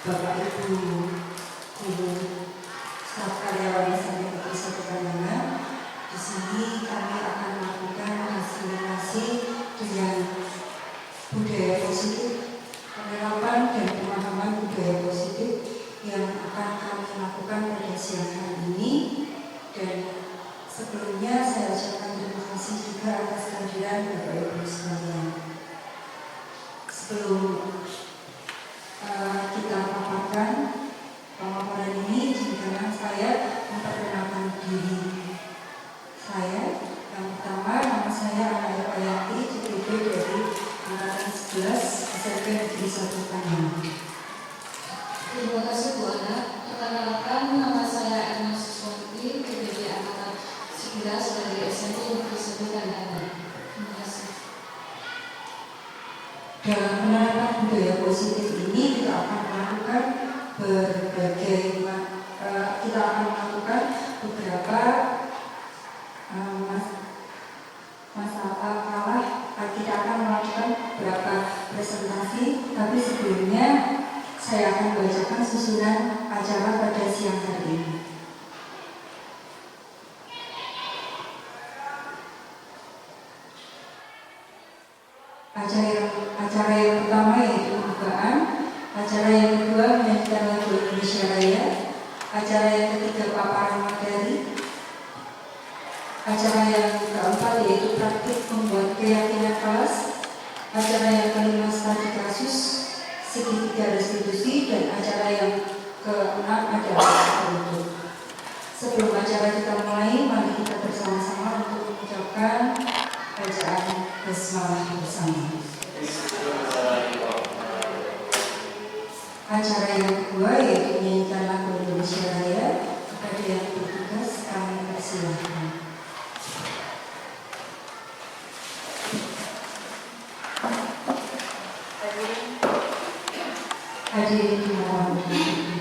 Bapak Ibu guru staf karyawan SMP Negeri 1 Pandangan. Di sini kami akan melakukan asimilasi dengan budaya positif, penerapan dan pemahaman budaya positif yang akan kami lakukan pada siang hari ini. Dan sebelumnya saya ucapkan terima kasih juga atas kehadiran Bapak Ibu sekalian. Sebelum kita paparkan pemaparan ini, izinkan saya memperkenalkan diri saya. Yang pertama, nama saya Anaya Payanti, CPB dari Angkatan 11 SMP Negeri 1 Pandangan. Terima kasih Bu Ana. Perkenalkan, nama saya Emma Siswanti, CPB Angkatan 11 dari SMP Negeri 1 Pandangan. Terima kasih. Dalam penerapan budaya positif ini kita akan melakukan beberapa kita akan melakukan beberapa presentasi, tapi sebelumnya saya akan bacakan susunan acara pada siang hari ini. Acara yang pertama yaitu pembukaan, acara yang kedua menyanyikan lagu Indonesia Raya, acara yang ketiga paparan materi, acara yang keempat yaitu praktik membuat keyakinan kelas, acara yang kelima studi kasus, segitiga restitusi, dan acara yang keenam adalah penutup. Sebelum acara kita mulai, mari kita bersama-sama untuk mengucapkan bacaan basmalah bersama. Acara yang kedua yaitu menyanyikan lagu Indonesia Raya. Kepada yang bertugas kami persilahkan. Hadirin dimohon berdiri.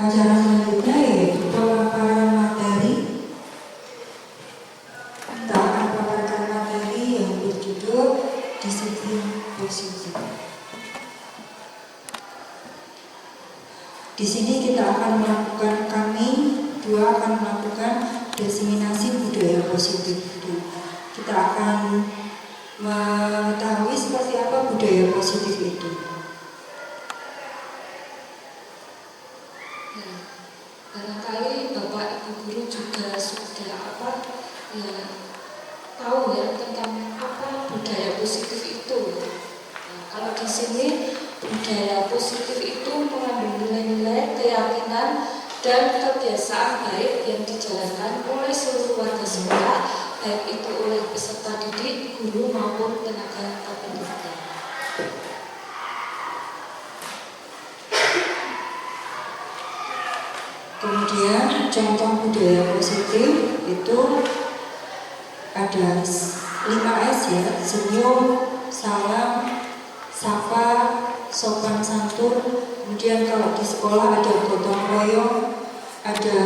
Acara selanjutnya yaitu pemaparan materi. Kita akan memaparkan materi yang berjudul disiplin positif. Di sini kita akan melakukan diseminasi budaya positif. Kita akan mengetahui seperti apa budaya positif itu. Ya, barangkali Bapak Ibu guru juga sudah ya tahu ya tentang apa budaya positif itu. Nah, kalau di sini budaya positif itu mengandung nilai-nilai, keyakinan, dan kebiasaan baik yang dijalankan oleh seluruh warga sekolah, baik itu oleh peserta didik, guru maupun tenaga kependidikan. Kemudian contoh budaya positif itu ada 5S ya: senyum, salam, sapa, sopan santun. Kemudian kalau di sekolah ada gotong royong, ada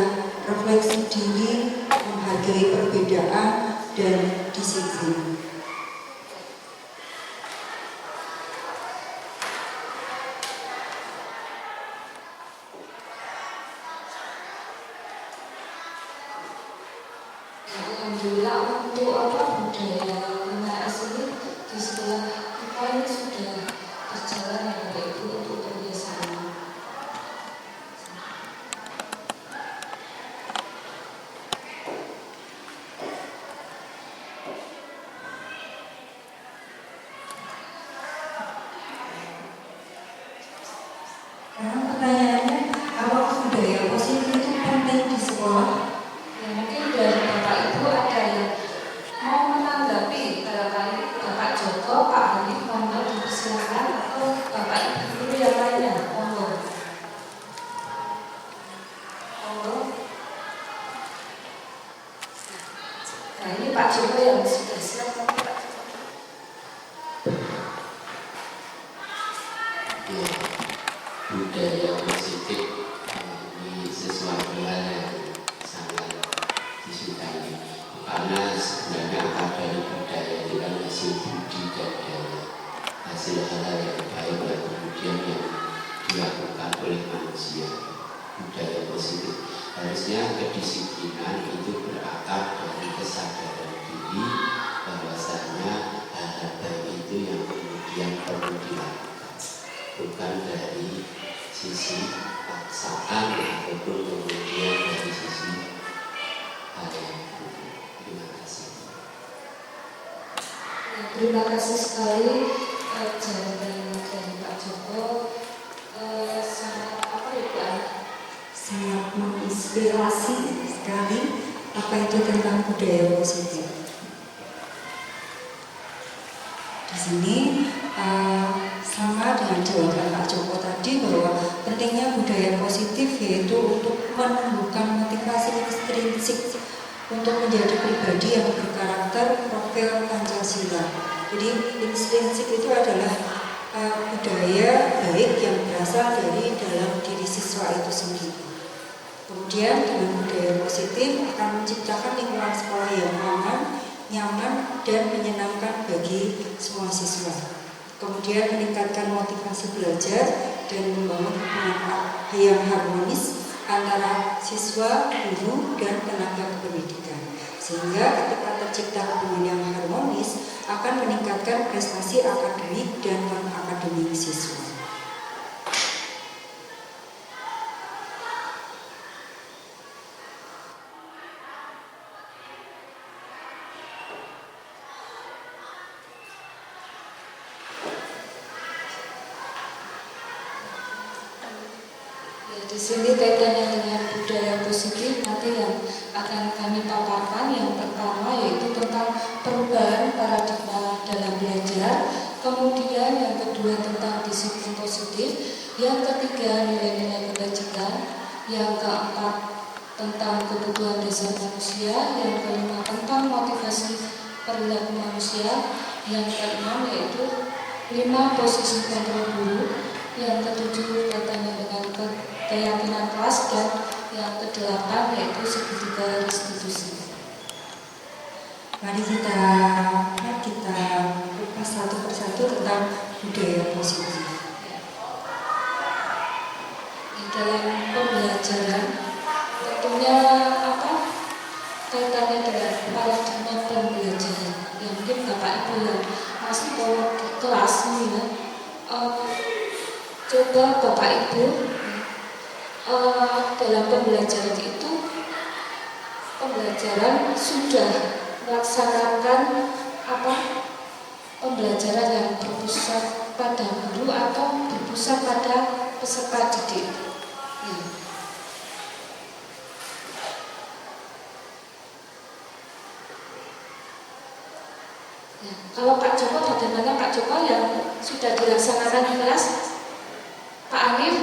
refleksi diri, menghargai perbedaan, dan disiplin. Alhamdulillah untuk budaya 5S ini di sekolah kita ini sudah berjalan yang baik untuk kebiasaan. Sekarang pertanyaannya, apakah budaya positif itu penting di sekolah? Ya, mungkin dari Bapak Ibu ada yang mau menanggapi, barangkali Bapak Joko, Pak Hanif, monggo dipersilakan, atau Bapak Ibu guru yang lainnya, monggo. Nah, ini Pak Joko yang sudah siap, Pak. Ya, budaya positif ini sesuatu hal yang sangat disukai, karena sebenarnya akar dari budaya itu kan hasil budi dan daya, hasil hal yang baik yang kemudian yang dilakukan oleh manusia. Budaya positif harusnya kedisiplinan itu berakar dari kesadaran diri bahwasanya hal-hal baik itu yang kemudian perlu dilakukan, bukan dari sisi paksaan ataupun kemudian dari sisi hal yang buruk. Terima kasih. Ya, terima kasih sekali jawaban dari Pak Joko. Sangat ya Pak? Sangat menginspirasi sekali apa itu tentang budaya positif. Di sini sama dengan jawaban Pak Joko tadi bahwa pentingnya budaya positif yaitu untuk menumbuhkan motivasi intrinsik untuk menjadi pribadi yang berkarakter profil Pancasila. Jadi intrinsik itu adalah budaya baik yang berasal dari dalam diri siswa itu sendiri. Kemudian dengan budaya positif akan menciptakan lingkungan sekolah yang aman, nyaman, dan menyenangkan bagi semua siswa. Kemudian meningkatkan motivasi belajar dan membangun hubungan yang harmonis antara siswa, guru, dan tenaga kependidikan. Sehingga ketika tercipta hubungan yang harmonis akan meningkatkan prestasi akademik dan non-akademik siswa. Di sini kaitannya dengan budaya positif nanti yang akan kami paparkan. Yang pertama yaitu tentang perubahan paradigma dalam belajar, kemudian yang kedua tentang disiplin positif, yang ketiga nilai-nilai kebajikan, yang keempat tentang kebutuhan dasar manusia, yang kelima tentang motivasi perilaku manusia, yang keenam yaitu 5 posisi kontrol guru, yang ketujuh kaitannya dengan keyakinan kelas, dan yang kedelapan yaitu segitiga restitusi. Mari kita kupas satu persatu tentang budaya positif. Di dalam pembelajaran tentunya kaitannya dengan paradigma pembelajaran. Ya mungkin Bapak Ibu yang masih bawa di kelas ini ya, coba Bapak Ibu dalam pembelajaran itu pembelajaran sudah melaksanakan pembelajaran yang berpusat pada guru atau berpusat pada peserta didik. Ya. Ya. Kalau Pak Joko, bagaimana Pak Joko yang sudah dilaksanakan di kelas? Pak Anif?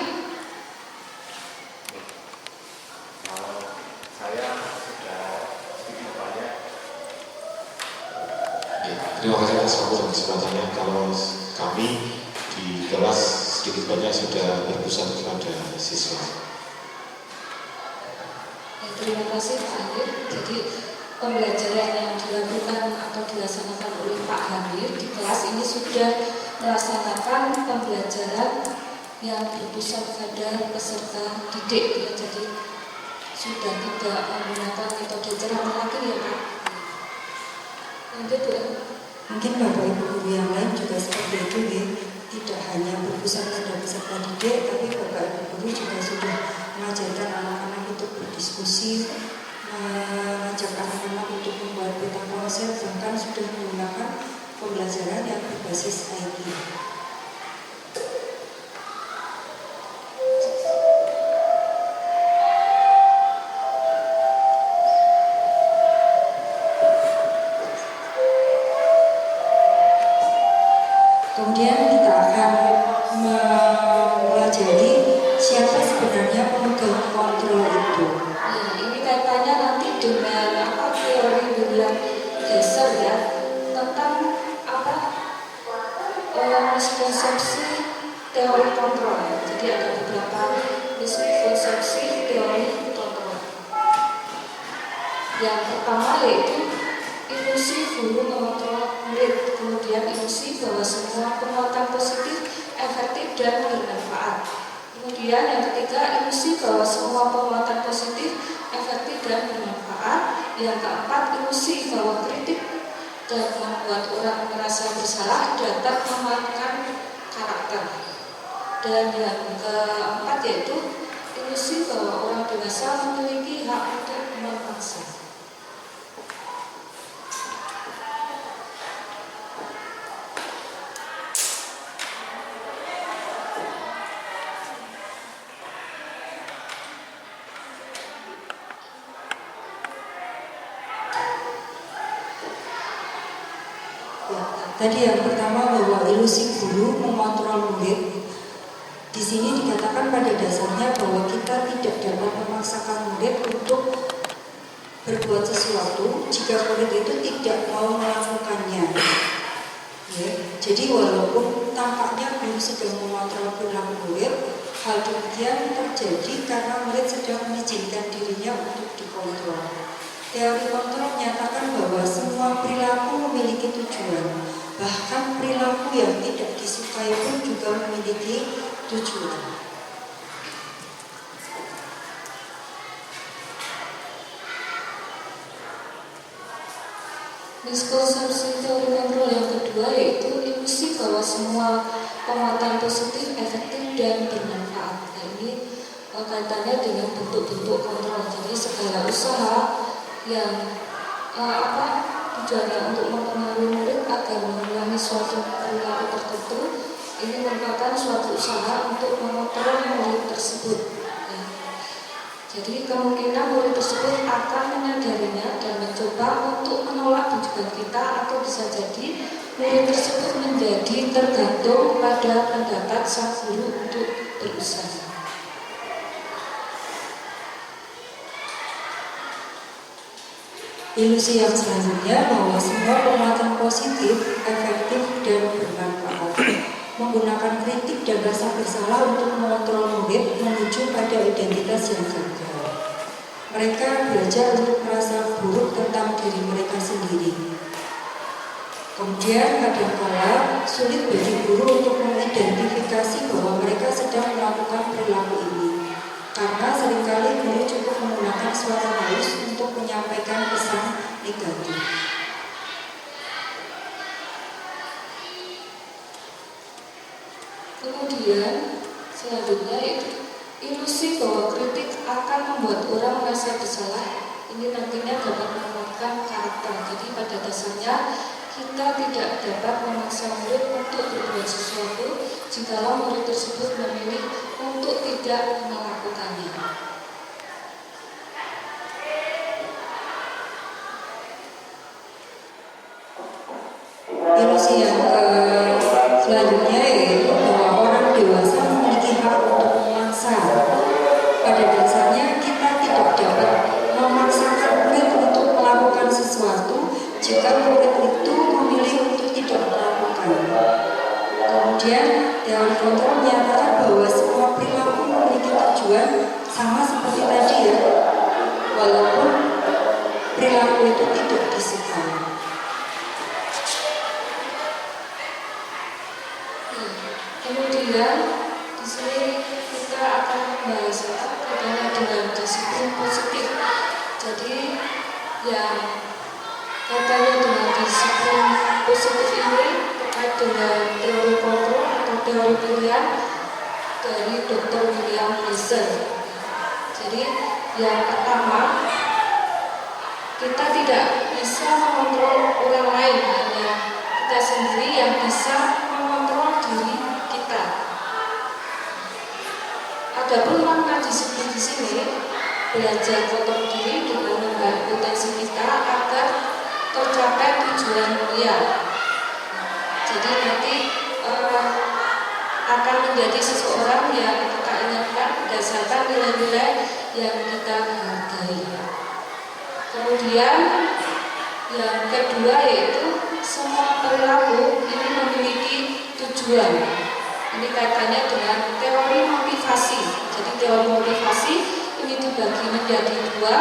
Terima kasih atas waktu dan kesempatannya. Kalau kami di kelas sedikit banyak sudah berpusat kepada siswa. Terima kasih Pak Hanif. Jadi pembelajaran yang dilakukan atau dilaksanakan oleh Pak Hanif di kelas ini sudah melaksanakan pembelajaran yang berpusat pada peserta didik. Ya, jadi sudah tidak menggunakan metode ceramah lagi ya Pak. Lanjut Bu. Mungkin Bapak Ibu guru yang lain juga seperti itu ya. Tidak hanya berpusat pada peserta didik, tapi Bapak Ibu guru juga sudah mengajarkan anak-anak untuk berdiskusi, mengajak anak-anak untuk membuat peta konsep, bahkan sudah menggunakan pembelajaran yang berbasis IT. Kemudian kita akan mempelajari siapa sebenarnya pemegang kontrol itu. Ya, ini kaitannya nanti dengan teori William Geiser ya, tentang miskonsepsi teori kontrol. Jadi ada beberapa miskonsepsi teori kontrol. Yang pertama yaitu ilusi guru mengontrol murid, kemudian ilusi bahwa semua penguatan positif, efektif dan bermanfaat. Kemudian yang ketiga, ilusi bahwa semua penguatan positif, efektif dan bermanfaat. Yang keempat, ilusi bahwa kritik dan membuat orang merasa bersalah dapat memakan karakter. Dan yang keempat yaitu ilusi bahwa orang dewasa memiliki hak untuk memaksa. Tadi yang pertama bahwa ilusi guru mengontrol murid. Di sini dikatakan pada dasarnya bahwa kita tidak dapat memaksakan murid untuk berbuat sesuatu jika murid itu tidak mau melakukannya. Ya, jadi walaupun tampaknya guru sedang mengontrol perilaku murid, hal demikian terjadi karena murid sedang mengizinkan dirinya untuk dikontrol. Teori kontrol menyatakan bahwa semua perilaku memiliki tujuan, bahkan perilaku yang tidak disukai pun juga memiliki tujuan. Miskonsepsi teori kontrol yang kedua yaitu ilusi bahwa semua penguatan positif, efektif dan bermanfaat. Nah, ini kaitannya dengan bentuk-bentuk kontrol. Jadi segala usaha yang tujuannya untuk mempengaruhi murid agar mengulangi suatu perilaku tertentu, ini merupakan suatu usaha untuk mengontrol murid tersebut. Ya. Jadi kemungkinan murid tersebut akan menyadarinya dan mencoba untuk menolak bujukan kita, atau bisa jadi murid tersebut menjadi tergantung pada pendapat sang guru untuk berusaha. Ilusi yang selanjutnya bahwa semua penguatan positif, efektif dan bermanfaat. Menggunakan kritik dan rasa bersalah untuk mengontrol murid menuju pada identitas yang gagal. Mereka belajar untuk merasa buruk tentang diri mereka sendiri. Kemudian kadangkala sulit bagi guru untuk mengidentifikasi bahwa mereka sedang melakukan perilaku ini, karena seringkali guru cukup menggunakan suara halus untuk menyampaikan pesan negatif. Kemudian selanjutnya itu Ilusi bahwa kritik akan membuat orang merasa bersalah ini nantinya dapat menguatkan karakter. Jadi pada dasarnya kita tidak dapat memaksa murid untuk berbuat sesuatu jikalau murid tersebut memilih untuk tidak melakukannya. Ilusi yang selanjutnya yaitu bahwa orang dewasa memiliki hak untuk memaksa. Pada dasarnya kita tidak dapat memaksakan murid untuk melakukan sesuatu jika murid itu memilih untuk tidak melakukan. Kemudian teori kontrol menyatakan bahwa semua perilaku memiliki tujuan sama seperti tadi ya, walaupun perilaku itu tidak disukai. Kemudian di sini kita akan membahas kaitannya dengan disiplin positif. Jadi yang kaitannya dengan disiplin positif ini terkait dengan teori kontrol atau teori pilihan dari Dr. William Gibson. Jadi yang pertama, kita tidak bisa mengontrol orang lain, hanya kita sendiri yang bisa mengontrol diri kita. Adapun makna disiplin di sini belajar kontrol diri dengan menggali potensi kita agar tercapai tujuan mulia. Jadi nanti akan menjadi seseorang yang kita ingatkan berdasarkan nilai-nilai yang kita hargai. Kemudian yang kedua yaitu semua perilaku ini memiliki tujuan. Ini kaitannya dengan teori motivasi. Jadi teori motivasi ini dibagi menjadi dua,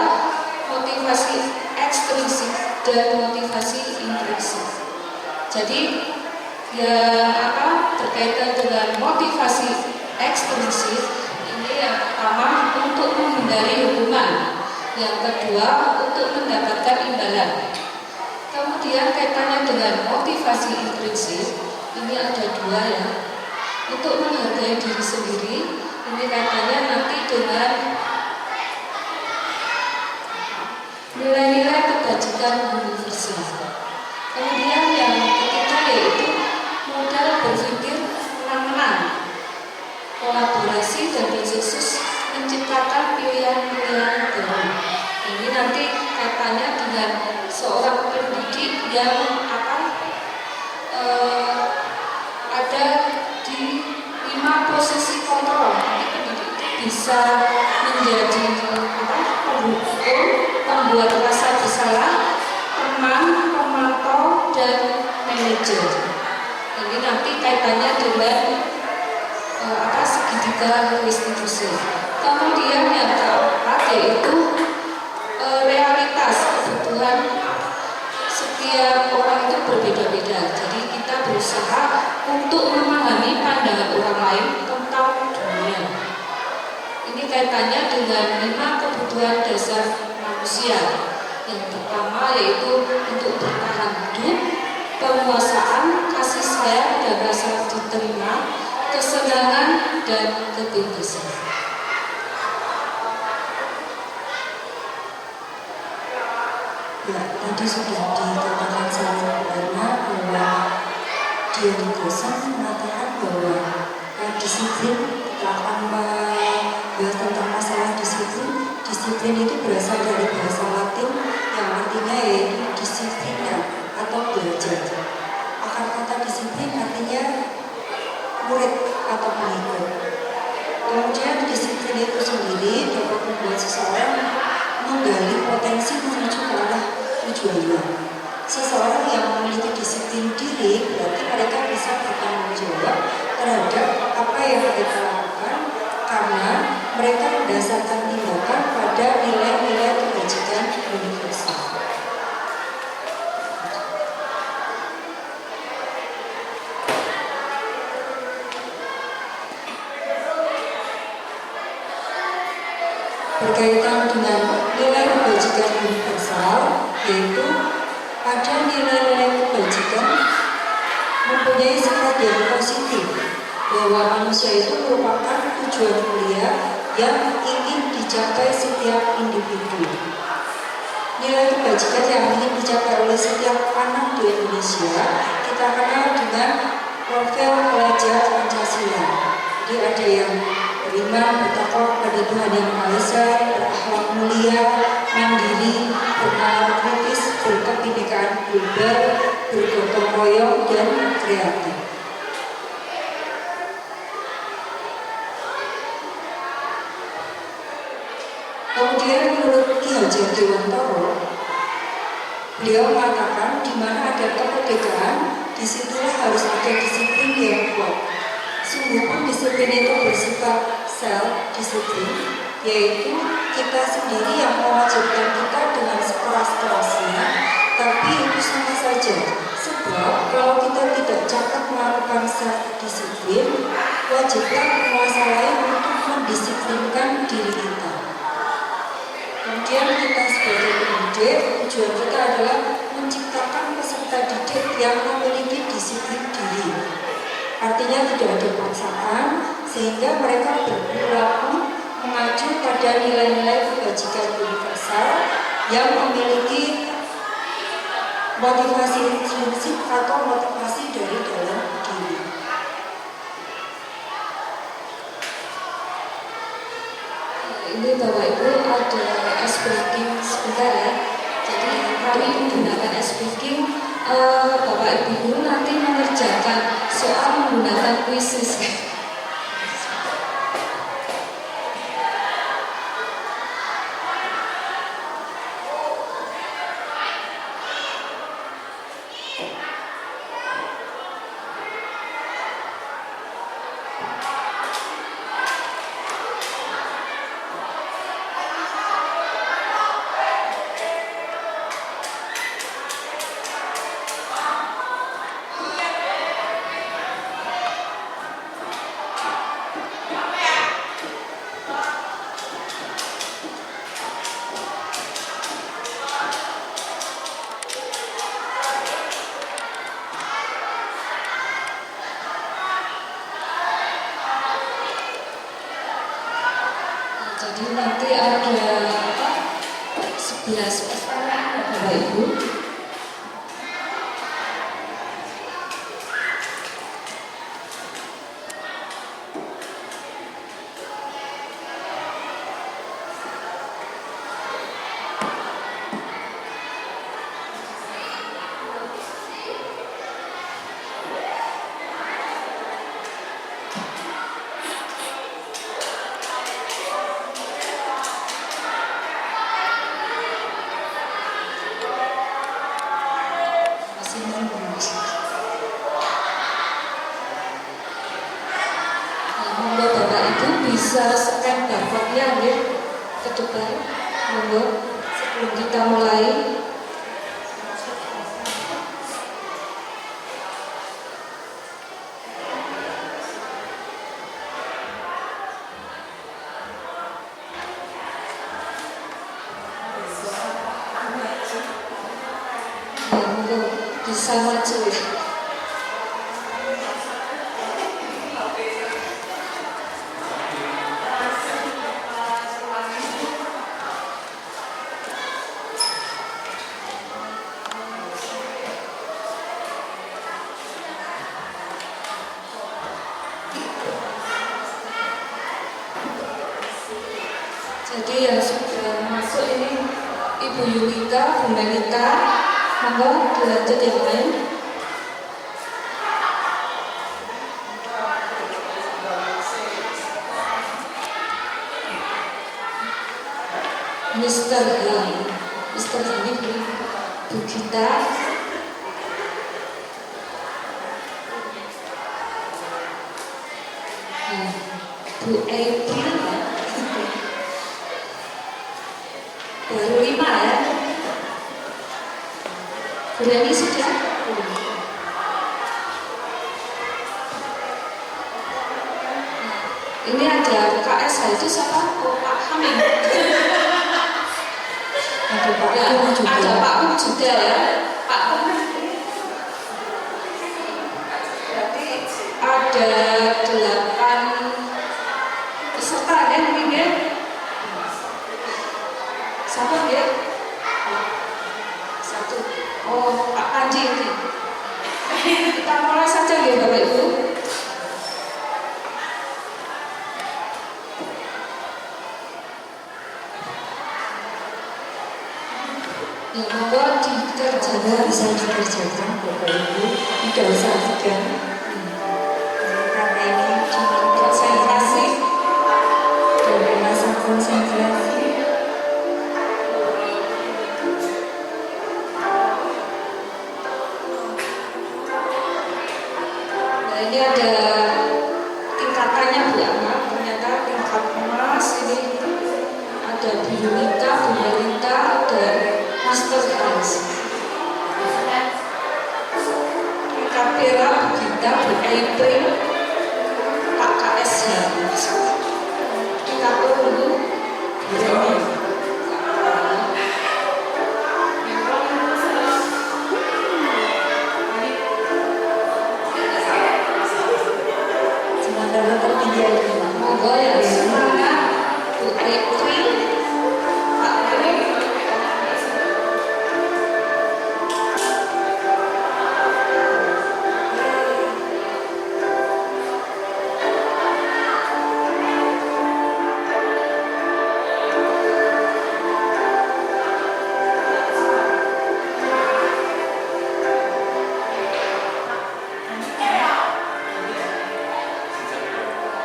motivasi ekstrinsik dan motivasi intrinsik. Jadi yang berkaitan dengan motivasi ekstrinsik ini yang pertama untuk menghindari hukuman, yang kedua untuk mendapatkan imbalan. Kemudian kaitannya dengan motivasi intrinsik ini ada dua ya, untuk menghargai diri sendiri. Ini kaitannya nanti dengan nilai-nilai kebajikan universal. Kemudian yang ketiga yaitu modal berpikir menang-menang, kolaborasi dan konsensus menciptakan pilihan-pilihan baru. Ini nanti kaitannya dengan seorang pendidik yang ada di 5 posisi kontrol. Nanti pendidik itu bisa menjadi pembuat, pembuat rasa bersalah, teman, pemantau, dan manajer. Ini nanti kaitannya dengan segitiga restitusi. Kemudian yang keempat yaitu realitas kebutuhan setiap orang itu berbeda-beda. Jadi kita berusaha untuk memahami pandangan orang lain tentang dunia. Ini kaitannya dengan 5 kebutuhan dasar manusia. Yang pertama yaitu untuk bertahan hidup, penguasaan, kasih sayang dan rasa diterima, kesenangan dan kebebasan. Ya, tadi sudah dikatakan sama Buana bahwa dia Gibson mengatakan bahwa disiplin, kita akan membahas tentang masalah disiplin. Disiplin itu berasal dari bahasa Latin yang artinya yaitu disiplina atau belajar. Akar kata disiplin artinya murid atau pengikut. Kemudian disiplin itu sendiri dapat membuat seseorang menggali potensi menuju ke arah tujuannya. Seseorang yang memiliki disiplin diri berarti mereka bisa bertanggung jawab terhadap apa yang mereka lakukan karena mereka mendasarkan tindakan pada nilai-nilai kebajikan universal. Berkaitan dengan nilai kebajikan universal, yaitu pada nilai-nilai kebajikan mempunyai sifat yang positif, bahwa manusia itu merupakan tujuan mulia yang ingin dicapai setiap individu. Nilai kebajikan yang ingin dicapai oleh setiap anak di Indonesia kita kenal dengan profil pelajar Pancasila. Jadi ada yang beriman, bertakwa pada Tuhan Yang Maha Esa, berakhlak mulia, mandiri, bernalar kritis, berkebinekaan global, bergotong royong, dan kreatif. Kemudian menurut Ki Hajar Dewantara, beliau mengatakan di mana ada kemerdekaan, disitulah harus ada disiplin yang kuat. Sungguh pun disiplin itu bersifat self-disiplin, yaitu kita sendiri yang mewajibkan kita dengan sekeras-kerasnya, tapi itu sama saja. Sebab kalau kita tidak cakap melakukan self-disiplin, wajiblah penguasa lain untuk mendisiplinkan diri kita. Kemudian kita sebagai pendidik, tujuan kita adalah menciptakan peserta didik yang memiliki disiplin diri. Artinya tidak ada paksaan, sehingga mereka berperilaku mengacu pada nilai-nilai kebajikan universal yang memiliki motivasi intrinsik atau motivasi dari dalam diri. Ini Bapak Ibu ada ice breaking sebentar ya. Jadi kami menggunakan ice breaking. Bapak Ibu guru nanti mengerjakan soal menggunakan quizzes. Jadi nanti ada 11 pertanyaan Bapak Ibu. Monggo Bapak Ibu bisa scan barcode-nya ya ke depan. Monggo sebelum kita mulai. Ya, monggo bisa maju ya. Jadi yang sudah masuk ini Ibu Yulika, Bu Melita, monggo dilanjut yang lain. Mister ini Bu Gita. Bu April. Baru 5 ya. Berani sudah? Ini ada KS itu siapa? Oh, Pak Hamim. Ada Pak Ya, Kum juga. ada Pak Kum juga ya. Pak Kum. Berarti ada 8 peserta ya mungkin ya. Panji ini. Kita mulai saja ya Bapak Ibu. Ya, monggo dikerjakan. Bisa dikerjakan Bapak Ibu, tidak usah segan. Karena ini Konsentrasi. dari masa konsentrasi. Nah, ini ada tingkatannya Bu Ama. Ternyata tingkat emas ini ada Bu Yunita, Bu Melita, ada Master Hans. Tingkat perak Bu Gita, Bu April, Pak KS Hans. Tingkat perlu Bu Reni. Sementara tertinggi ada lima. Monggo ya semangat Bu April, Pak Reni.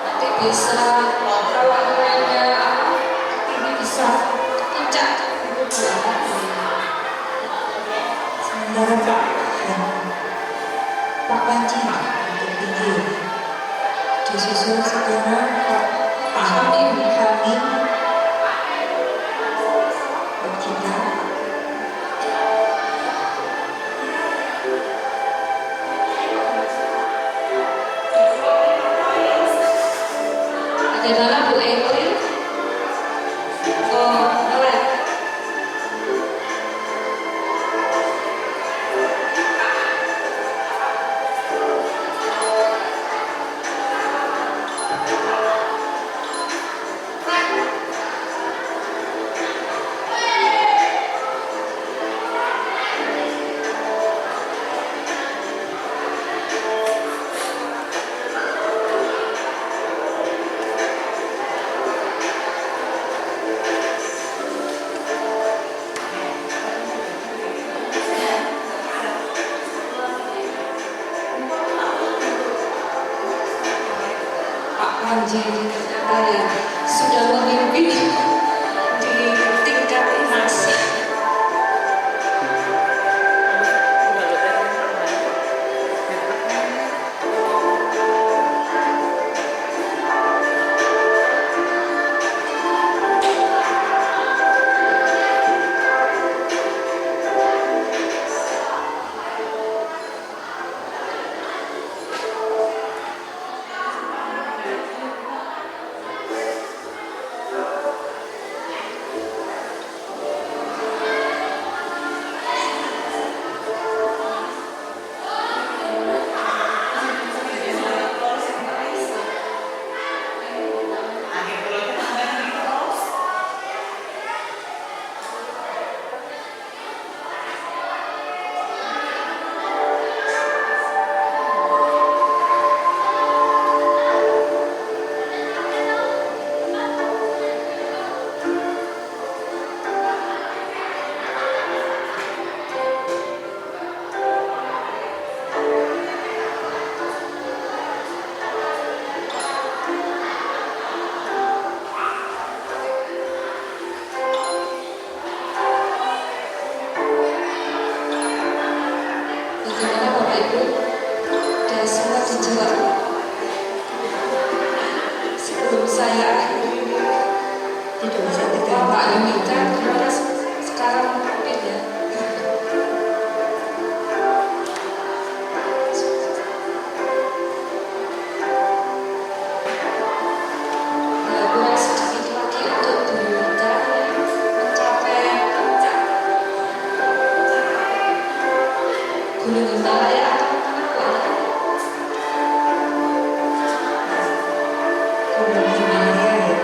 Nanti bisa kalau nilainya ini bisa puncak Ibu Bu Ama. Sementara Pak Panji tertinggi. Disusul sekarang Pak Hamim, Begita. Bagaimana Bu April? Oh, melek. Pak Panji ternyata ya sudah memimpin di tingkat emas. Bagaimana Bapak Ibu? Sudah sempat dijawab sebelum saya akhiri. Tidak usah Pak tegang. Yunita gimana sekarang mungkin ya? Ya, kurang sedikit lagi untuk Bu Yunita mencapai puncak Gunung Himalaya atau mana Bu Ana? Gunung Himalaya ya.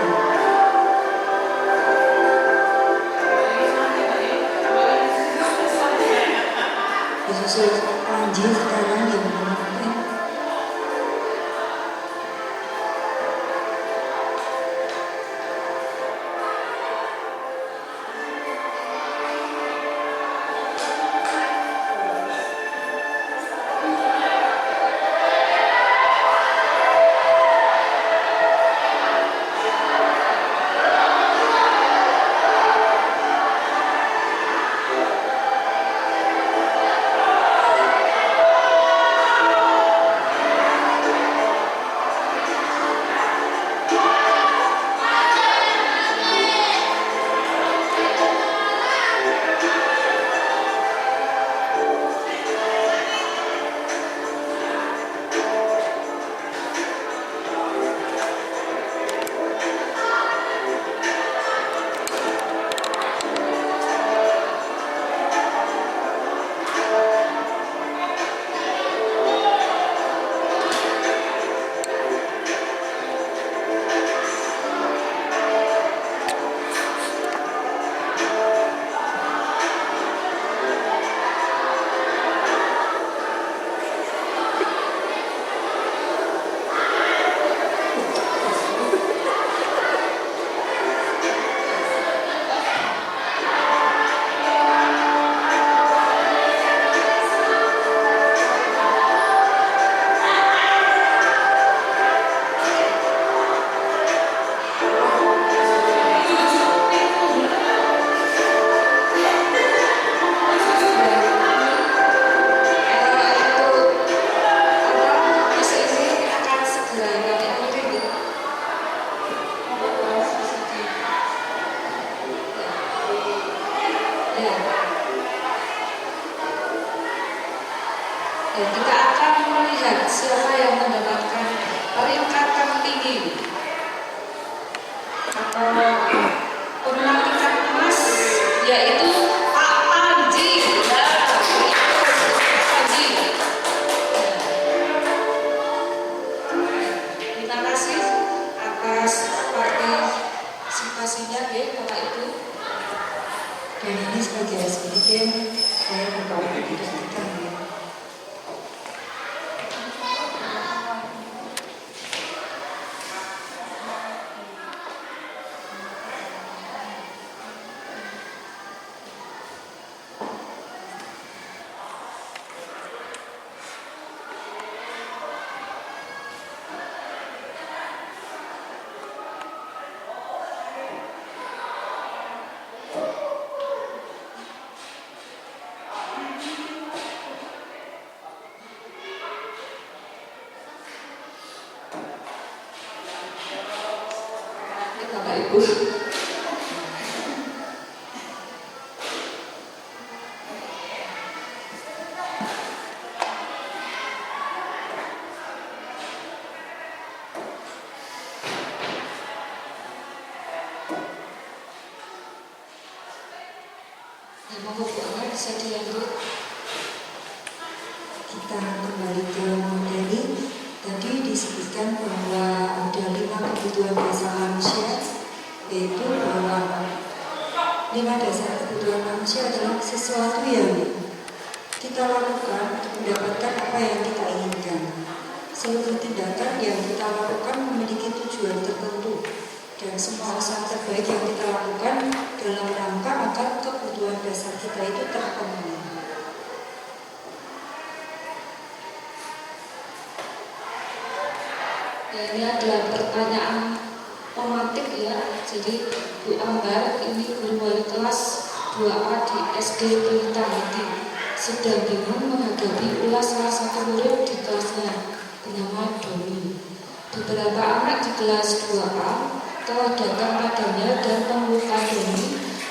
situasinya, Bapak Ibu. Dan ini sebagai SPDM, saya Bapak Ibu tidak tekan ya. Bapak Ibu. Monggo Bu Amar bisa dilanjut. Kita kembali ke materi. Tadi disebutkan bahwa ada 5 kebutuhan dasar manusia, yaitu bahwa 5 dasar kebutuhan manusia adalah sesuatu yang kita lakukan untuk mendapatkan apa yang kita inginkan. Seluruh tindakan yang kita lakukan memiliki tujuan tertentu, dan semua usaha terbaik yang kita lakukan dalam rangka agar kebutuhan dasar kita itu terpenuhi. Ini adalah pertanyaan tematik ya. Jadi Bu Ambar ini guru wali kelas 2A di SD Pelita Hati sedang bingung menghadapi ulas salah satu murid di kelasnya bernama Doni. Beberapa anak di kelas 2A telah datang padanya dan mengeluhkan Doni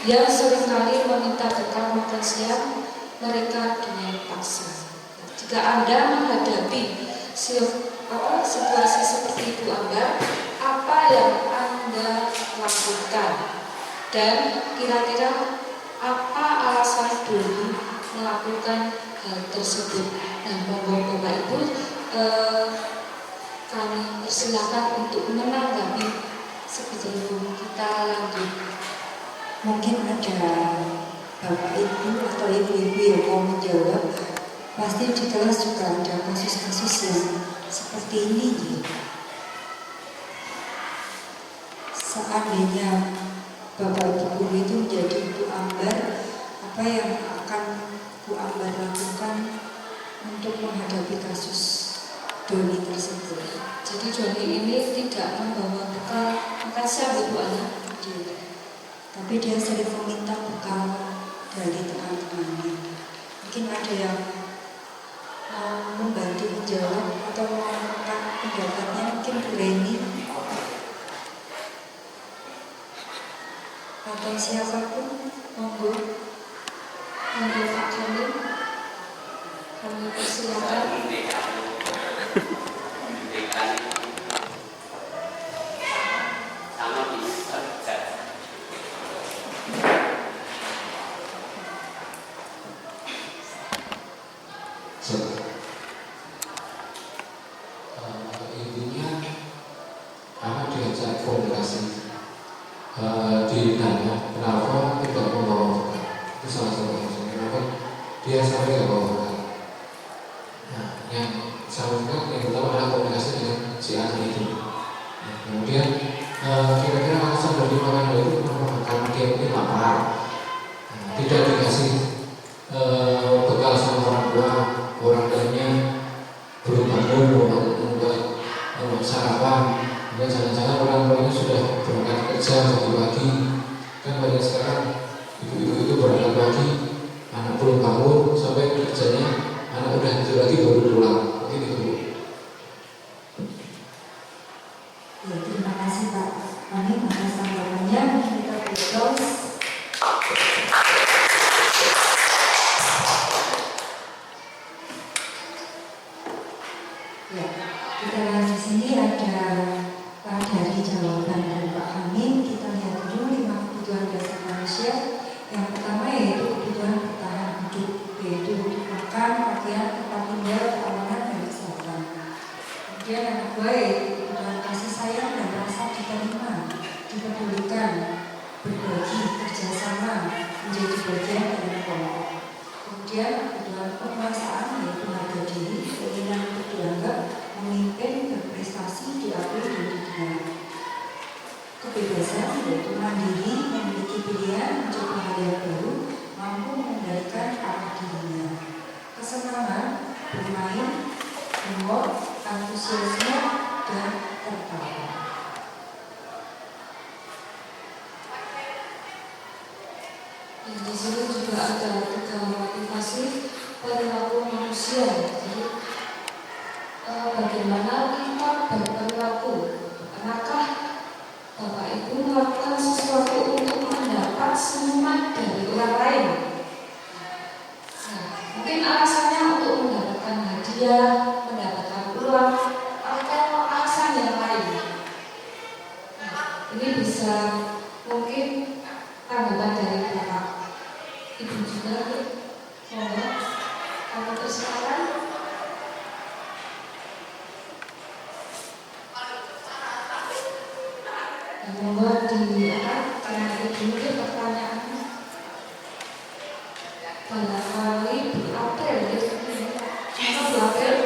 yang seringkali meminta bekal makan siang mereka dengan paksa. Jika Anda menghadapi situasi seperti Bu Ambar, apa yang Anda lakukan? Dan kira-kira apa alasan Doni melakukan hal tersebut? Nah, Bapak Ibu, kami persilakan untuk menanggapi sebelum kita lanjut. Mungkin ada Bapak Ibu atau Ibu-ibu yang mau menjawab. Pasti di kelas juga ada kasus-kasus yang seperti ini. Seandainya Bapak Ibu guru itu menjadi Bu Ambar, apa yang akan Bu Ambar lakukan untuk menghadapi kasus Doni tersebut? Jadi Doni ini tidak membawa bekal makan siang Bu Ana, tapi dia sering meminta bekal dari teman-temannya. Mungkin ada yang membantu menjawab atau mengungkapkan pendapatnya, mungkin Bu Reni atau siapapun. monggo Pak Kamil, kami persilakan. Intinya anak diajak komunikasi, ditanya kenapa tidak membawa bekal. Itu salah satu alasan kenapa dia sampai tidak bawa bekal. Nah, yang sama yang pertama adalah komunikasi dengan si anak itu. Nah, kemudian kira-kira alasan dari makan itu kenapa? Karena dia mungkin lapar, tidak dikasih bekal sama orang tua, orang tuanya belum bangun, belum sarapan, dan jangan-jangan orang tuanya sudah berangkat kerja pagi-pagi. Kan banyak sekarang ibu-ibu itu berangkat pagi, anak belum bangun sampai kerjanya, anak udah tidur lagi baru pulang. Begitu Bu. Ya, terima kasih Pak Amin atas tanggapannya. Kita close. Ya, kita lihat di sini ada dari jawaban dari Pak Amin. Kita lihat dulu 5 kebutuhan dasar manusia. Yang pertama yaitu kebutuhan bertahan hidup, yaitu makan, pakaian, tempat tinggal, keamanan, dan kesehatan. Kemudian yang kedua yaitu kebutuhan kasih sayang dan rasa diterima, dipedulikan, yaitu mandiri, memiliki pilihan mencoba hal yang baru, mampu mengendalikan arah dirinya. Kesenangan, bermain, humor, antusiasme, dan tertawa. Di sini juga ada 3 motivasi perilaku manusia. Jadi, bagaimana kita berperilaku? Apakah Bapak Ibu melakukan sesuatu untuk mendapat senyuman dari orang lain? Nah, mungkin alasannya untuk mendapatkan hadiah, mendapatkan uang, atau alasan yang lain. Nah, ini bisa mungkin tanggapan dari Bapak Ibu juga, monggo kami persilakan. Monggo tanya dulu pertanyaannya. Barangkali di April gitu. Di April.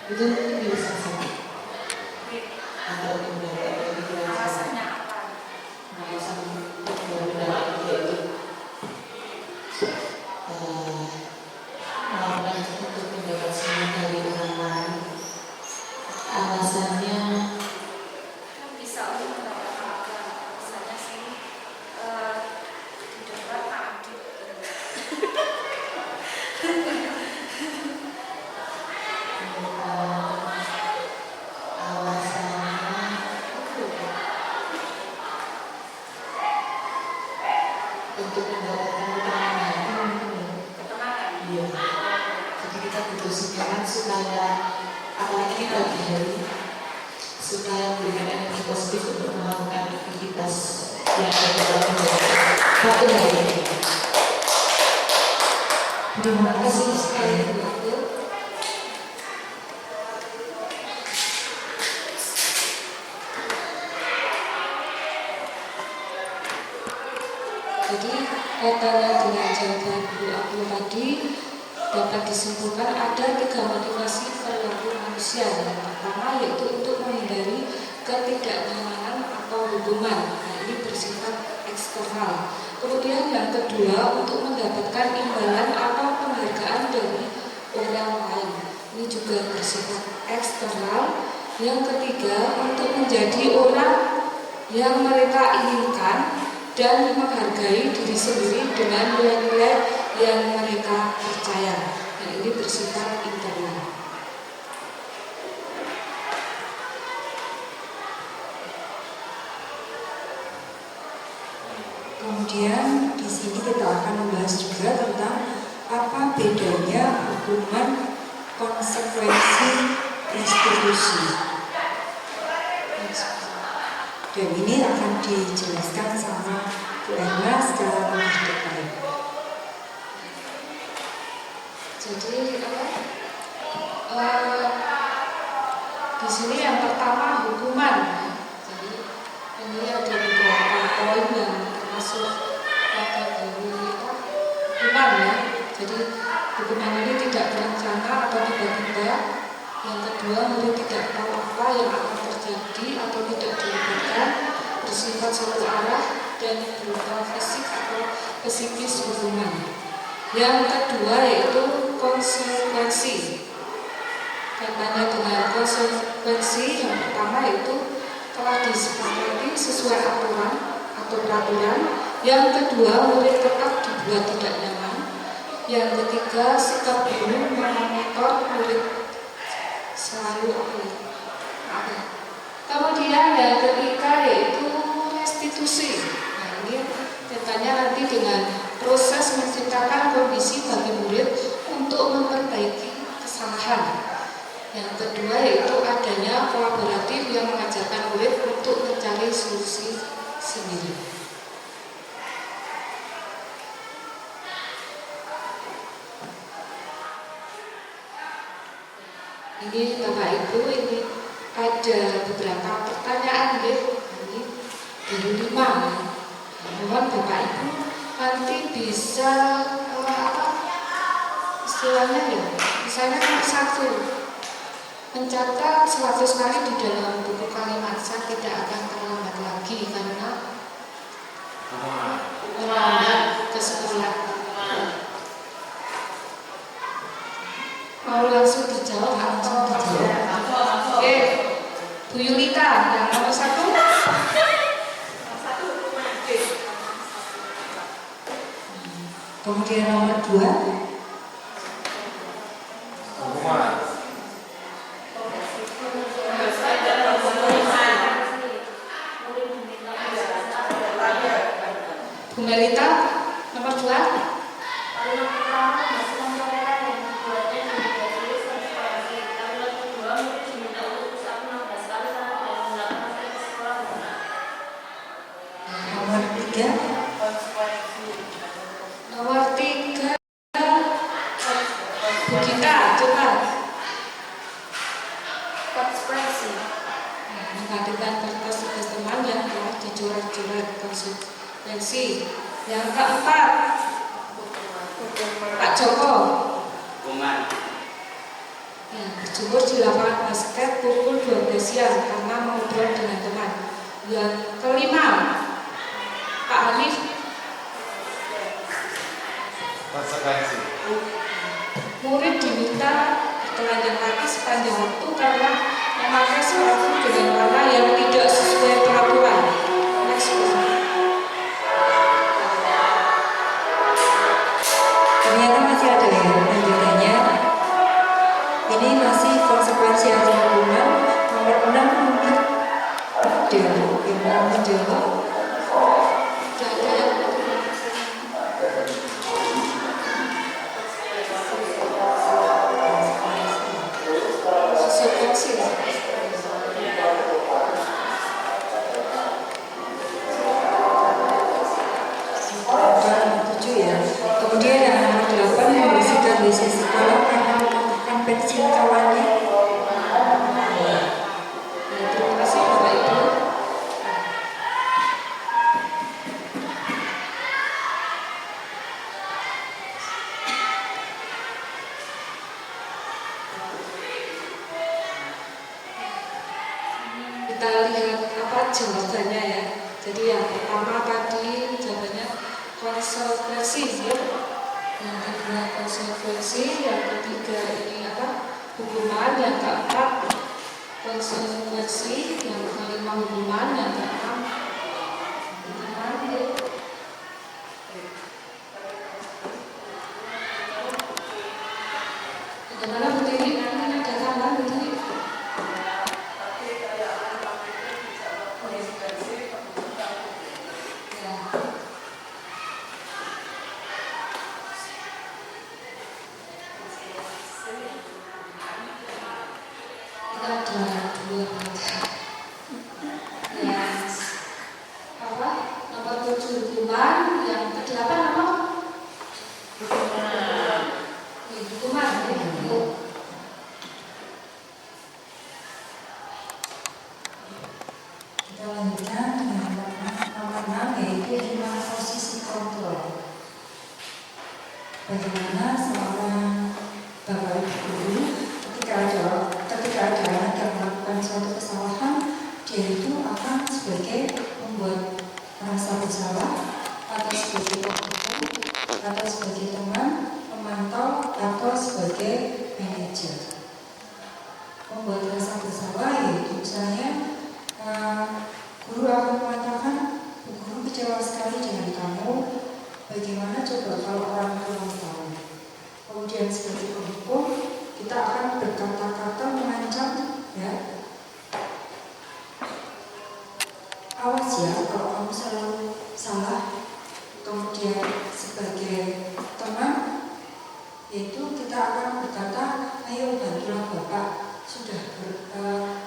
Itu bisa saja. Atau alasannya apa? Alasan untuk mendapat yaitu melakukan untuk mendapat senyum dari orang lain. Alasannya Kan bisa untuk mendapatkan apa? Misalnya sih didapat adil. untuk mendapatkan ketenangan. Ketenangan. Iya. Jadi kita butuh semangat supaya apalagi di pagi hari supaya memberikan energi positif untuk melakukan aktivitas yang berkaitan dengan satu hari ini. Terima kasih sekali Bu Abdul. Jadi kaitannya dengan jawaban Bu Abdul tadi dapat disimpulkan ada 3 motivasi perilaku manusia. Yang pertama yaitu untuk menghindari ketidaknyamanan atau hukuman. Nah, ini bersifat eksternal. Kemudian yang kedua untuk mendapatkan imbalan atau penghargaan dari orang lain. Ini juga bersifat eksternal. Yang ketiga untuk menjadi orang yang mereka inginkan dan menghargai diri sendiri dengan nilai-nilai yang mereka percaya. Dan ini bersifat internal. Kemudian di sini kita akan membahas juga tentang apa bedanya hukuman, konsekuensi, restitusi. Dan ini akan dijelaskan sama Bu Erna secara lebih detail. Jadi di sini yang pertama hukuman. Jadi ini ada beberapa poin yang termasuk kategori hukuman ya. Jadi hukuman ini tidak berencana atau tiba-tiba. Yang kedua murid tidak tahu apa yang akan terjadi atau tidak dilibatkan, bersifat satu arah dan berupa fisik atau psikis hukuman. Yang kedua yaitu konsekuensi. Kaitannya dengan konsekuensi yang pertama itu telah disepakati sesuai aturan atau peraturan. Yang kedua murid tetap dibuat tidak nyaman. Yang ketiga sikap guru memonitor murid selalu ada. Kemudian yang ketiga yaitu restitusi. Nah, ini kaitannya nanti dengan proses menciptakan kondisi bagi murid untuk memperbaiki kesalahan. Yang kedua yaitu adanya kolaboratif yang mengajarkan murid untuk mencari solusi sendiri. Ini Bapak Ibu, ini ada beberapa pertanyaan ya. Ini dari 5. Mohon Bapak Ibu nanti bisa istilahnya ya, misalnya satu, mencatat 100 kali di dalam buku kalimat saya tidak akan terlambat lagi karena melambat ke sekolah. Mau langsung dijawab atau dijawab? Oke, Bu Yulita yang nomor 1. Kemudian nomor 2. Bu Melita nomor 2. Nomor 3. Nomor 3 Bu Gita, coba. Konsekuensi. Menghadirkan kertas-kertas teman yang telah dicoret-coret konsekuensi. Yang keempat, Pak Joko. Hukuman. Ya, berjemur di lapangan basket pukul 12 siang karena mengobrol dengan teman. Yang kelima, Pak Hanif. Konsekuensi. Murid diminta bertelanjang kaki sepanjang waktu karena memakai sepatu dengan warna yang tidak sesuai peraturan. Next one. Ternyata masih ada ya lanjutannya. Ini masih konsekuensi atau hukuman. Nomor 6 untuk Dewa. Yang mau menjawab. Tidak ada yang konsekuensi. Nomor 7 ya. Kemudian yang nomor 8 membersihkan WC sekolah karena mematahkan pensil kawannya. Ya, terima kasih Bapak Ibu. Kita lihat apa jawabannya ya. Jadi yang pertama tadi jawabannya konsekuensi ya. Yang kedua konsekuensi, yang ketiga ini apa? Hukuman, yang keempat konsekuensi, yang kelima hukuman, yang keenam hukuman. Bagaimana Bu Tini? Nanti ada tambahan Bu Tini? Kita ada 2 ya. Apa? Nomor 7 hukuman, yang ke-8 apa? Hukuman ya. Kita lanjutkan dengan nomor 6 yaitu hilang posisi kontrol. Bagaimana seorang bapak ibu guru ketika ada anak yang melakukan suatu kesalahan, dia itu akan sebagai membuat merasa bersalah atau sebagai penghukum atau sebagai teman, pemantau atau sebagai manajer. Membuat rasa bersalah yaitu misalnya guru akan mengatakan, "Bu guru kecewa sekali dengan kamu. Bagaimana coba kalau orang kurang tahu?" Kemudian sebagai penghukum, kita akan berkata-kata mengancam, ya. Awas ya kalau kamu selalu salah. Kemudian sebagai teman, yaitu kita akan berkata, "Ayo bantulah Bapak.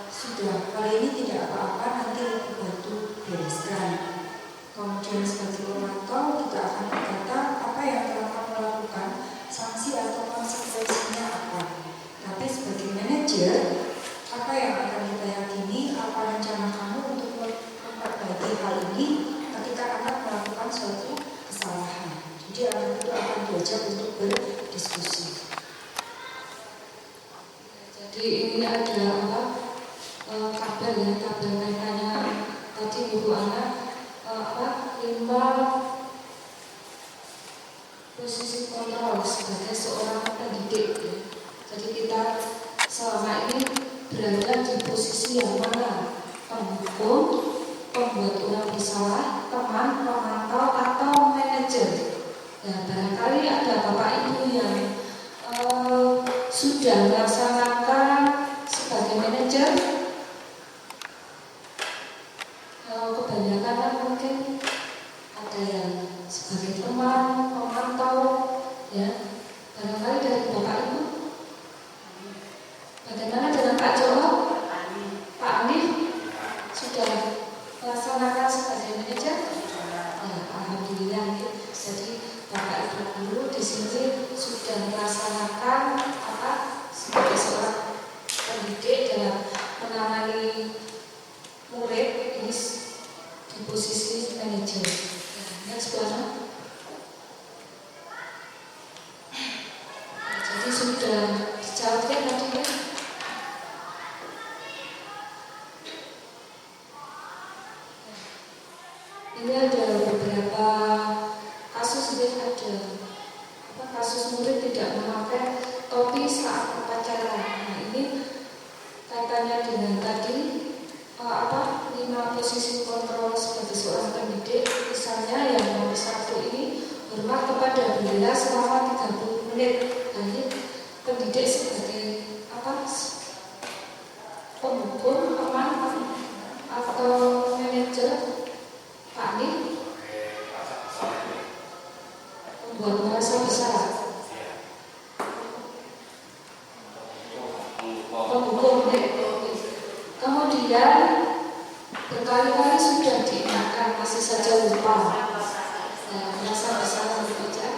Sudah kali ini tidak apa-apa, nanti ibu bantu bereskan." Kemudian sebagai pemantau, kita akan berkata apa yang telah kamu lakukan, sanksi atau konsekuensinya apa. Tapi sebagai manajer, apa yang akan kita yakini, apa rencana kamu untuk memperbaiki hal ini ketika anak melakukan suatu kesalahan. Jadi anak itu akan diajak untuk berdiskusi. ada apa kabar kaitannya tadi Ibu Ana 5 posisi kontrol sebagai seorang pendidik ya. Jadi kita selama ini berada di posisi yang mana? Penghukum, pembuat orang bersalah, teman, pemantau, atau manajer. Ya, barangkali ada Bapak Ibu yang sudah melaksanakan sebagai manajer. Kebanyakan kan mungkin ada yang sebagai teman, pemantau, ya. Barangkali dari Bapak Ibu. Bagaimana dengan Pak Joko? Pak Alif sudah melaksanakan sebagai manajer? Alhamdulillah. Jadi Bapak Ibu guru di sini sudah melaksanakan sebagai seorang pendidik dalam menangani murid ini di posisi manajer. Next one. Jadi sudah dijawabkan tadi ya. Ini ada beberapa kasus ada kasus murid tidak memakai topi saat upacara. Nah ini kaitannya dengan tadi 5 posisi kontrol sebagai seorang pendidik. Misalnya yang nomor 1 ini hormat kepada bendera selama 30 menit. Nah ini pendidik sebagai penghukum, teman, atau manajer. Pak Nik membuat merasa bersalah. Penghukum. Kemudian berkali-kali sudah diingatkan masih saja lupa. Merasa bersalah saja.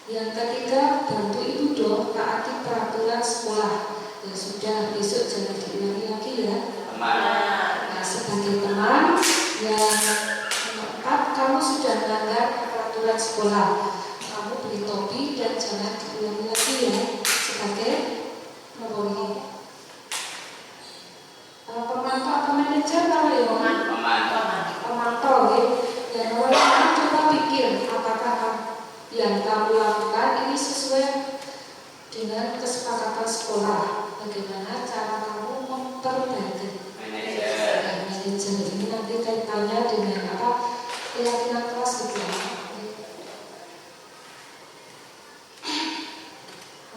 Yang ketiga, bantu ibu dong taati peraturan sekolah. Ya sudah, besok jangan diulangi lagi ya. Sebagai teman yang keempat, kamu sudah melanggar peraturan sekolah. Kamu beli topi dan jangan diulangi lagi ya. Sebagai memulai pemantau atau manajer kalau ya pemantau ya. Dan orang coba pikir apakah yang kamu lakukan ini sesuai dengan kesepakatan sekolah. Bagaimana cara kamu memperbaiki manajer ini nanti kaitannya dengan keyakinan kelas gitu ya.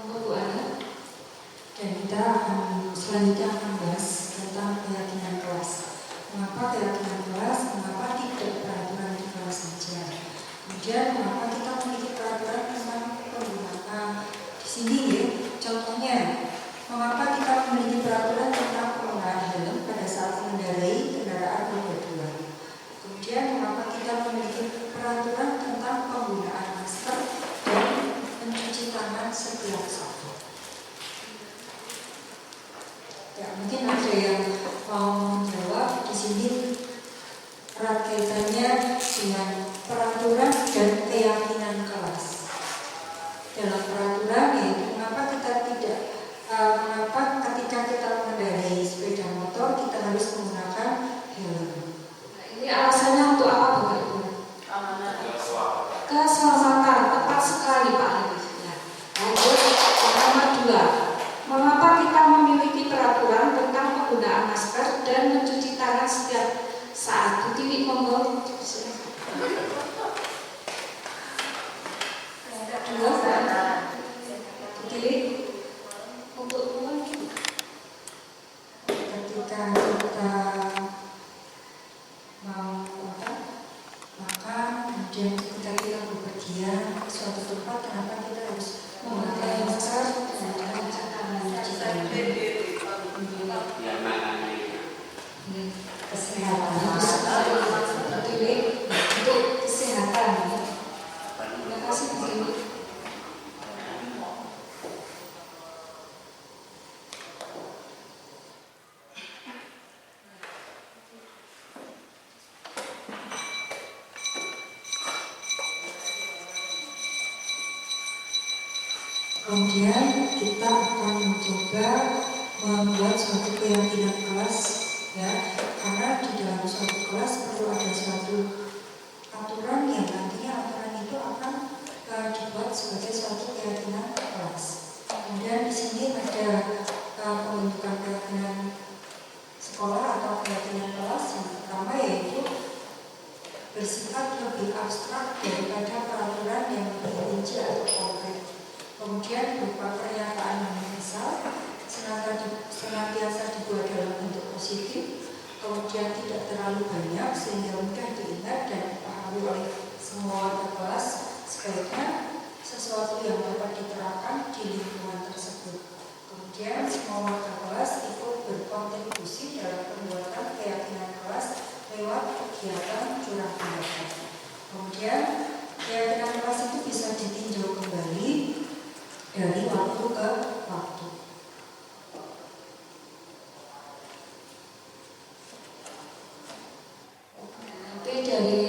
Bu Ana. Dan kita selanjutnya akan bahas tentang keyakinan kelas. Mengapa keyakinan kelas? Mengapa tidak peraturan di kelas saja? Kemudian mengapa kita memiliki peraturan tentang penggunaan di sini ya? Contohnya, mengapa kita memiliki peraturan tentang penggunaan helm pada saat mengendarai kendaraan roda 2? Kemudian mengapa kita memiliki peraturan tentang penggunaan masker dan mencuci tangan setiap saat? Ya, mungkin ada yang mau menjawab di sini erat kaitannya dengan peraturan dan keyakinan kelas. Dalam peraturan yaitu mengapa ketika kita mengendarai sepeda motor kita harus menggunakan helm. Ini alasannya untuk apa Bapak Ibu? Keselamatan, tepat sekali Pak Alif. Lanjut, yang nomor 2. Mengapa kita memiliki peraturan tentang penggunaan masker dan mencuci tangan setiap saat? Butiwi monggo. Dua, Butiwi untuk Ketika kita mau makan, kemudian ketika kita bepergian ke suatu tempat, kenapa kita harus memakai masker dan mencuci tangan? Kesehatan. Untuk kesehatan. Terima kasih Bu Dewi. Kemudian kita akan mencoba membuat suatu keyakinan kelas, ya, karena di dalam suatu kelas perlu ada suatu aturan yang nantinya aturan itu akan dibuat sebagai suatu keyakinan kelas. Kemudian di sini ada pembentukan keyakinan sekolah atau keyakinan kelas. Yang pertama yaitu bersifat lebih abstrak daripada peraturan yang lebih rinci atau konkret. Kemudian berupa pernyataan universal, senantiasa dibuat dalam bentuk positif, kemudian tidak terlalu banyak sehingga mudah diingat dan dipahami oleh semua warga kelas. Sebaiknya sesuatu yang dapat diterapkan di lingkungan tersebut. Kemudian semua warga kelas ikut berkontribusi dalam pembuatan keyakinan kelas lewat kegiatan curah pendapat. Kemudian keyakinan kelas itu bisa ditinjau kembali dari waktu ke waktu. Nanti dari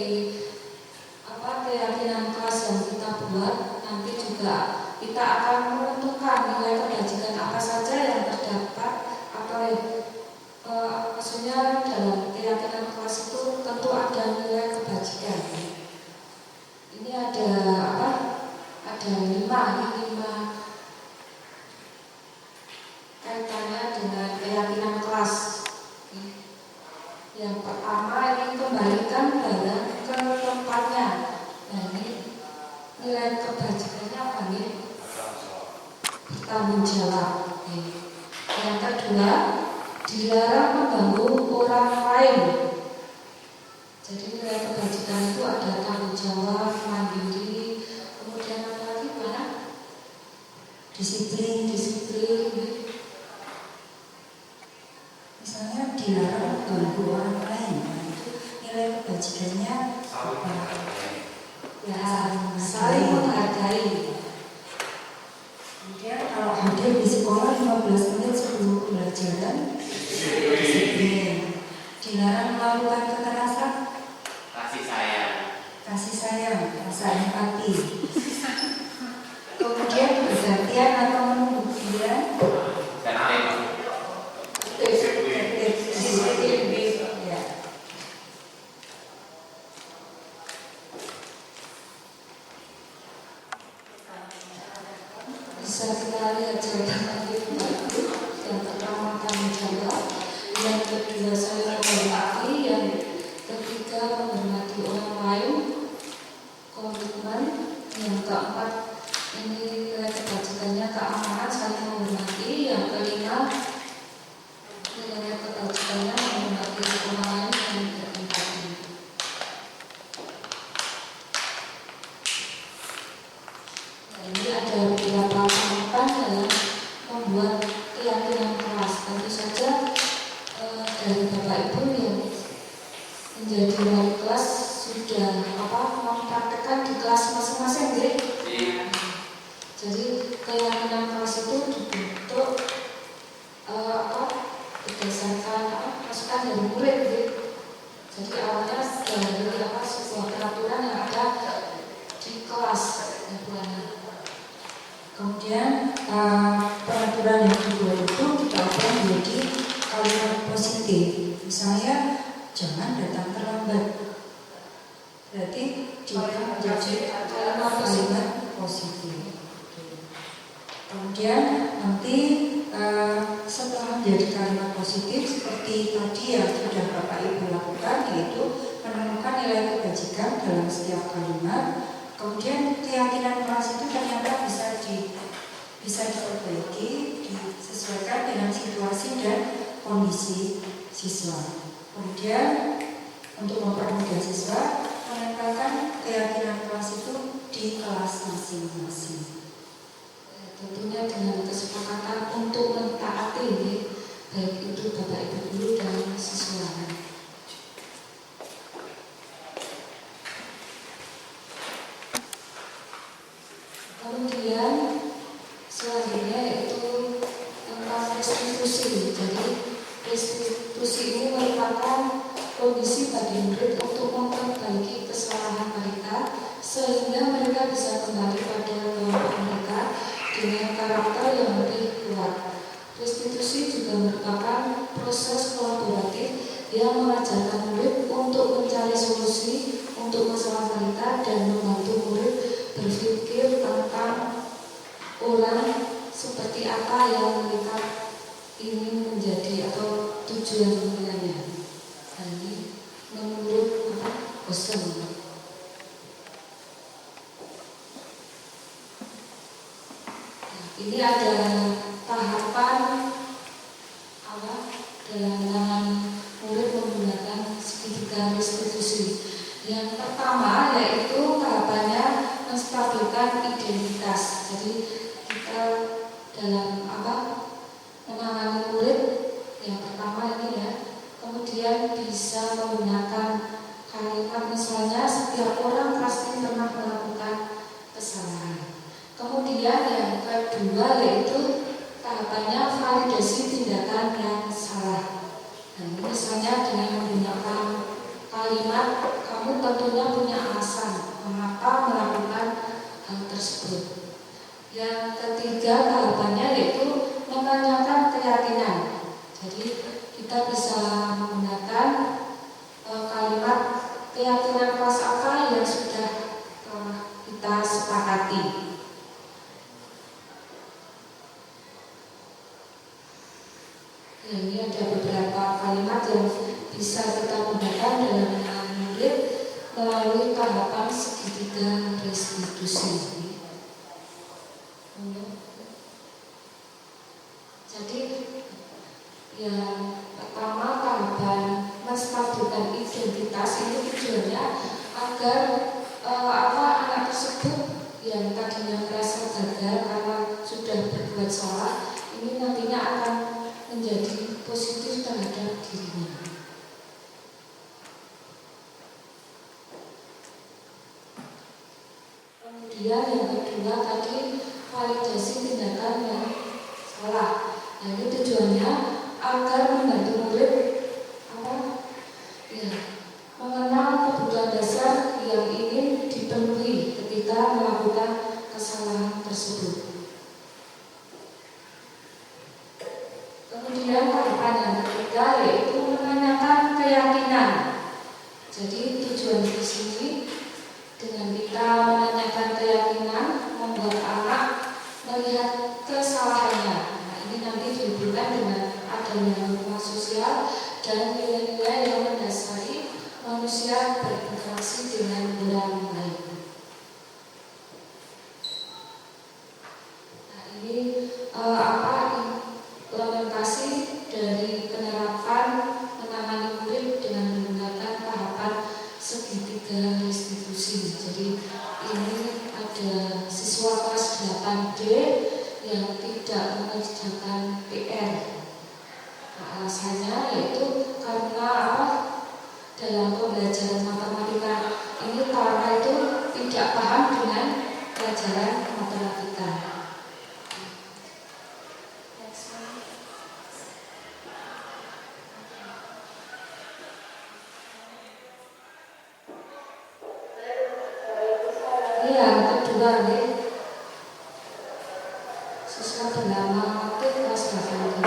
keyakinan kelas yang kita buat, nanti juga kita akan menentukan nilai kebajikan apa saja yang terdapat maksudnya dalam keyakinan kelas itu tentu ada nilai kebajikan. Ini ada lima kaitannya dengan keyakinan kelas. Yang pertama ini kembalikan barang ke tempatnya. Nah ini nilai kebajikannya apa nih? Bertanggung jawab. Yang kedua, dilarang mengganggu orang lain. Jadi nilai kebajikan itu ada tanggung jawab, mandiri, kemudian apa lagi mana? Disiplin. Misalnya dilarang mengganggu orang lain, nah, itu nilai kebajikannya apa? Ya, saling menghargai. Kemudian kalau hadir di sekolah 15 menit sebelum pembelajaran, disiplin. Dilarang melakukan kekerasan, kasih sayang, rasa empati. Kemudian bergantian atau menunggu giliran, disiplin. Ya. Bisa kita lihat jawaban itu. Yang pertama tanggung jawab, yang kedua saling menghormati, yang ketiga menghormati orang lain, komitmen, yang keempat ini nilai kebajikannya keamanan, saling menghormati, yang kelima nilai kebajikannya menghormati orang lain dan berempati. Ini ada beberapa tahapan dalam membuat keyakinan kelas. Tentu saja dari Bapak Ibu yang menjadi wali kelas sudah mempraktekkan di kelas masing-masing, Jadi keyakinan kelas itu dibentuk berdasarkan masukan dari murid, Jadi awalnya dari sebuah peraturan yang ada di kelas, Kemudian peraturan yang dibuat itu kita ubah menjadi kalimat positif. Misalnya jangan datang terlambat. Berarti juga menjadi kalimat positif. Kemudian nanti setelah menjadi kalimat positif seperti tadi yang sudah Bapak Ibu lakukan, yaitu menemukan nilai kebajikan dalam setiap kalimat. Kemudian keyakinan kelas itu ternyata bisa diperbaiki, disesuaikan dengan situasi dan kondisi siswa. Kemudian untuk mempermudah siswa, menempelkan keyakinan kelas itu di kelas masing-masing. Tentunya dengan kesepakatan untuk mentaati, baik itu Bapak Ibu guru dan siswa. Kemudian selanjutnya yaitu tentang restitusi. Jadi restitusi ini merupakan kondisi bagi murid untuk memperbaiki kesalahan mereka sehingga mereka bisa kembali pada kelompok mereka dengan karakter yang lebih kuat. Restitusi juga merupakan proses kolaboratif yang mengajarkan murid untuk mencari solusi untuk masalah mereka dan membantu murid berpikir tentang ulang seperti apa yang mereka ingin menjadi atau tujuan sebenarnya. Ini menurut Bosen. Ini ada tahapan dalam menangan murid menggunakan segitiga restitusi. Yang pertama yaitu tahapannya menstabilkan identitas. Jadi kita dalam menangani murid yang pertama ini ya, kemudian bisa menggunakan kalimat misalnya setiap orang pasti pernah melakukan kesalahan. Kemudian yang kedua yaitu tahapannya validasi tindakan yang salah. Nah, misalnya dengan menggunakan kalimat kamu tentunya punya alasan mengapa melakukan hal tersebut. Yang ketiga tahapannya yaitu menanyakan keyakinan. Jadi kita bisa menggunakan kalimat keyakinan kelas apa yang sudah kita sepakati. Nah, ini ada beberapa kalimat yang bisa kita gunakan dalam menangani murid melalui tahapan segitiga restitusi. Jadi yang pertama tahapan menstabilkan identitas ini tujuannya agar anak tersebut yang tadinya merasa gagal karena sudah berbuat salah ini nantinya akan menjadi positif terhadap dirinya. Kemudian yang kedua tadi validasi tindakan yang salah. Nah, ini tujuannya agar membantu murid mengenal kebutuhan dasar yang ingin dipenuhi ketika melakukan kesalahan tersebut. Kemudian tahapan yang ketiga yaitu menanyakan keyakinan. Jadi tujuan di sini dengan kita menanyakan keyakinan membuat anak melihat kesalahannya. Nah, ini nanti dihubungkan dengan adanya norma sosial dan nilai-nilai yang mendasari manusia berinteraksi dengan orang lain. Nah, ini implementasi dari penerapan menangani murid dengan menggunakan tahapan segitiga restitusi. Jadi ini ada siswa kelas 8D yang tidak mengerjakan PR. Nah, alasannya yaitu karena dalam pembelajaran matematika ini karena itu tidak paham dengan pelajaran matematika. Ini yang kedua nih, siswa bernama aktif kelas 8D.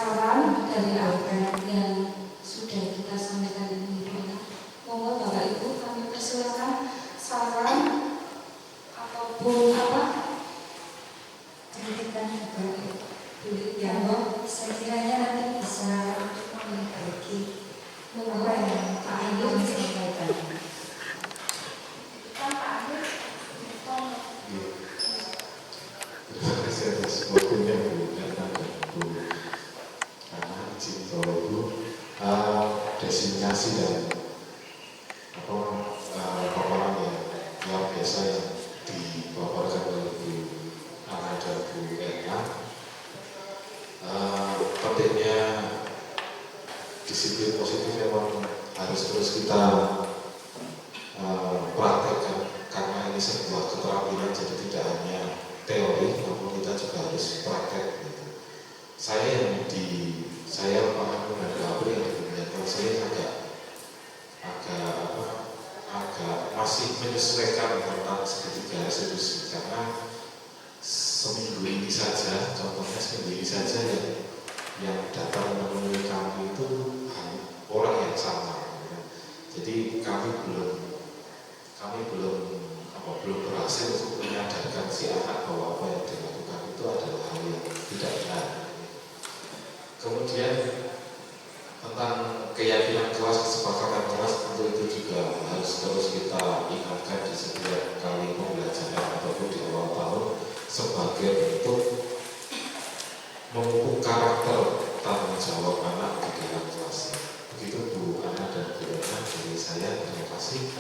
saran dari apa yang sudah kita sampaikan ini. Monggo Bapak Ibu kami persilakan saran ataupun apa kritikan juga. ya Saya kiranya nanti bisa memperbaiki monggo apa yang Pak Pak Ibu Ibu sampaikan. Terima kasih atas waktunya Bu Nana dan Bu Ana, izin Bapak Ibu. Designasi dan paparan yang luar biasa yang dipaparkan oleh Bu Ana dan Bu Erna. Pentingnya disiplin positif memang harus terus kita praktekkan karena ini sebuah keterampilan, jadi tidak hanya teori, namun kita juga harus praktek. Gitu. Saya paham dan April yang dimenyakan saya agak masih menyesuaikan tentang segitiga resolusi karena seminggu ini saja, contohnya seminggu ini saja yang datang menemui kami itu orang yang sama. Ya. Jadi kami belum berhasil untuk menyadarkan si anak bahwa apa yang dilakukan itu adalah hal yang tidak benar. Kemudian tentang keyakinan kelas, kesepakatan kelas, tentu itu juga harus terus kita ingatkan di setiap kali pembelajaran ataupun di awal tahun sebagai bentuk memupuk karakter tanggung jawab anak di dalam kelas. Begitu Bu Ana dan Bu Erna dari saya. Terima kasih.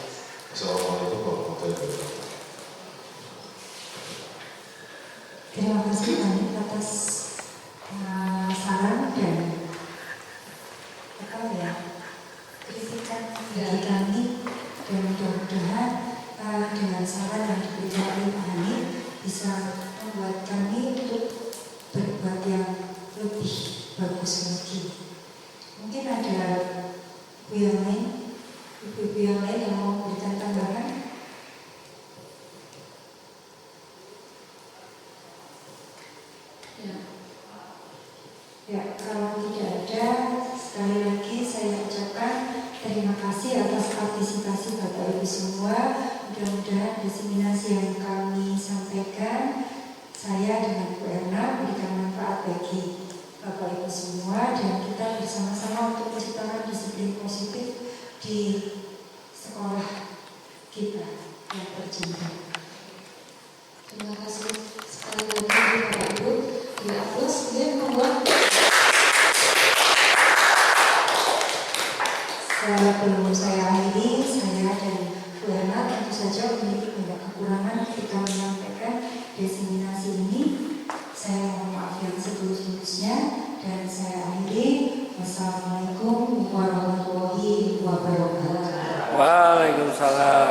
Assalamualaikum warahmatullahi wabarakatuh. Terima kasih banyak atas saran dan kritikan dari kami, dan mudah-mudahan dengan saran yang diberikan oleh Pak Hanif bisa membuat kami untuk berbuat yang lebih bagus lagi. Mungkin ada ibu-ibu yang lain yang mau memberikan tambahan. Ya, kalau tidak ada, sekali lagi saya ucapkan terima kasih atas partisipasi Bapak Ibu semua. Mudah-mudahan diseminasi yang kami sampaikan, saya dengan Bu Erna memberikan manfaat bagi Bapak Ibu semua, dan kita bersama-sama untuk menciptakan disiplin positif di sekolah kita yang tercinta. terima kasih sekali lagi Bapak Ibu. Aplaus dia membuat Sebelum saya akhiri, saya dan Bu Erna tentu saja memiliki banyak kekurangan ketika menyampaikan diseminasi ini. Saya mohon maaf yang setulus-tulusnya, dan saya akhiri. Wassalamualaikum warahmatullahi wabarakatuh. Waalaikumsalam.